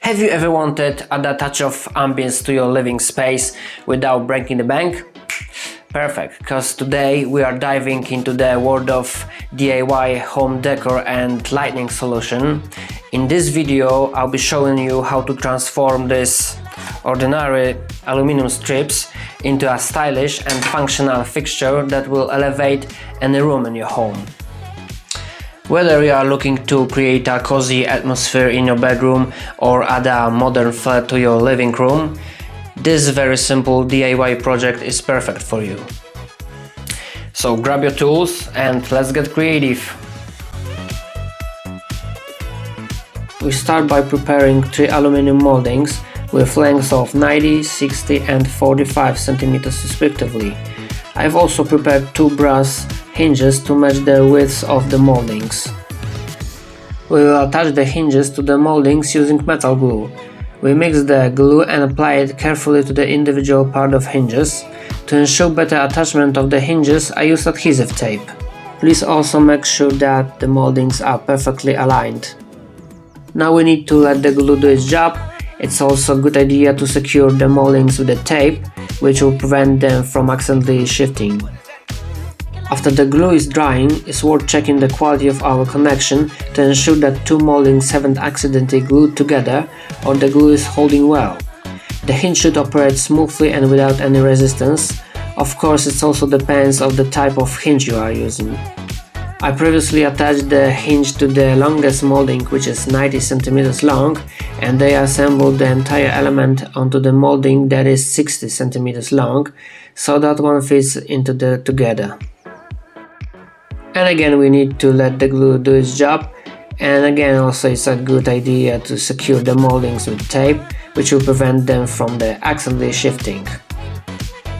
Have you ever wanted to add a touch of ambience to your living space without breaking the bank? Perfect, because today we are diving into the world of DIY home decor and lighting solution. In this video I'll be showing you how to transform these ordinary aluminum strips into a stylish and functional fixture that will elevate any room in your home. Whether you are looking to create a cozy atmosphere in your bedroom or add a modern flair to your living room, this very simple DIY project is perfect for you. So grab your tools and let's get creative. We start by preparing 3 aluminum moldings with lengths of 90, 60 and 45 cm respectively. I've also prepared 2 brass hinges to match the widths of the moldings. We will attach the hinges to the moldings using metal glue. We mix the glue and apply it carefully to the individual part of hinges. To ensure better attachment of the hinges, I use adhesive tape. Please also make sure that the moldings are perfectly aligned. Now we need to let the glue do its job. It's also a good idea to secure the moldings with the tape, which will prevent them from accidentally shifting. After the glue is drying, it's worth checking the quality of our connection to ensure that 2 moldings haven't accidentally glued together or the glue is holding well. The hinge should operate smoothly and without any resistance. Of course, it also depends on the type of hinge you are using. I previously attached the hinge to the longest molding, which is 90 cm long, and they assembled the entire element onto the molding that is 60 cm long, so that one fits into the together. And again, we need to let the glue do its job, and again also it's a good idea to secure the moldings with tape, which will prevent them from accidentally shifting.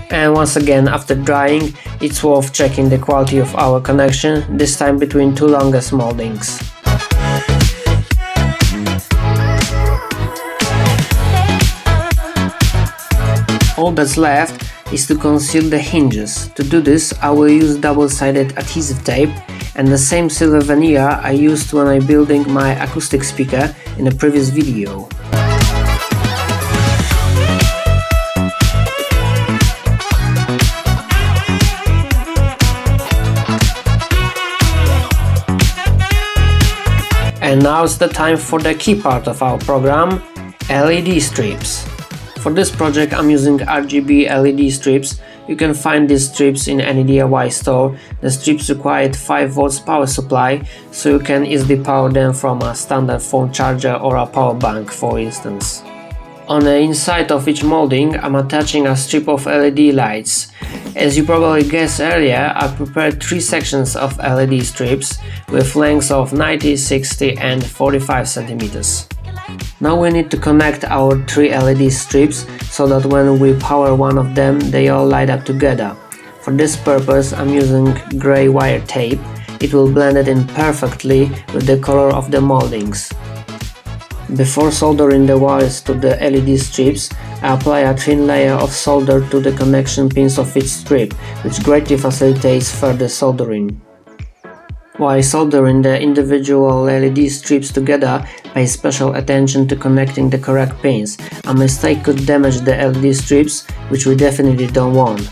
And once again, after drying, it's worth checking the quality of our connection, this time between 2 longest moldings. All that's left is to conceal the hinges. To do this, I will use double-sided adhesive tape and the same silver veneer I used when I building my acoustic speaker in a previous video. And now it's the time for the key part of our program, LED strips. For this project I'm using RGB LED strips. You can find these strips in any DIY store. The strips require 5 volts power supply, so you can easily power them from a standard phone charger or a power bank, for instance. On the inside of each molding I'm attaching a strip of LED lights. As you probably guessed earlier, I prepared 3 sections of LED strips with lengths of 90, 60 and 45 cm. Now we need to connect our 3 LED strips so that when we power one of them, they all light up together. For this purpose I'm using grey wire tape. It will blend it in perfectly with the color of the moldings. Before soldering the wires to the LED strips, I apply a thin layer of solder to the connection pins of each strip, which greatly facilitates further soldering. While soldering the individual LED strips together, pay special attention to connecting the correct pins. A mistake could damage the LED strips, which we definitely don't want.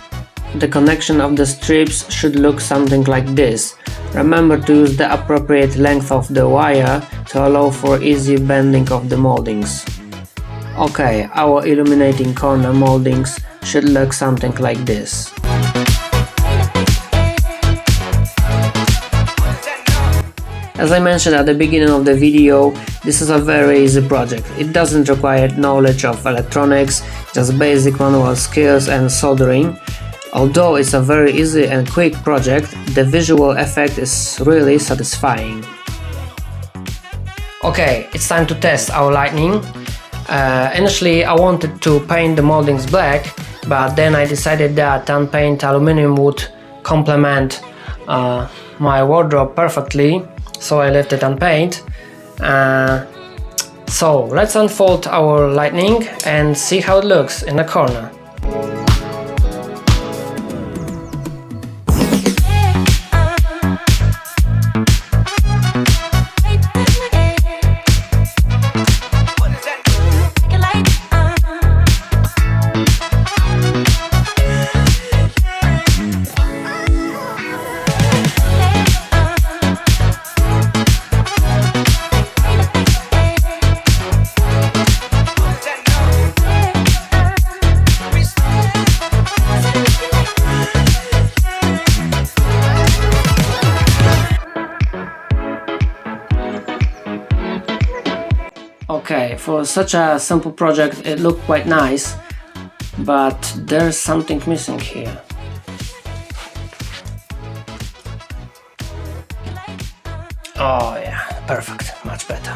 The connection of the strips should look something like this. Remember to use the appropriate length of the wire to allow for easy bending of the moldings. Okay, our illuminating corner moldings should look something like this. As I mentioned at the beginning of the video, this is a very easy project. It doesn't require knowledge of electronics, just basic manual skills and soldering. Although it's a very easy and quick project, the visual effect is really satisfying. Okay, it's time to test our lighting. Initially I wanted to paint the moldings black, but then I decided that unpainted aluminum would complement my wardrobe perfectly, so I left it unpainted. So let's unfold our lighting and see how it looks in the corner. Okay, for such a simple project it looked quite nice, but there's something missing here. Oh yeah, perfect, much better.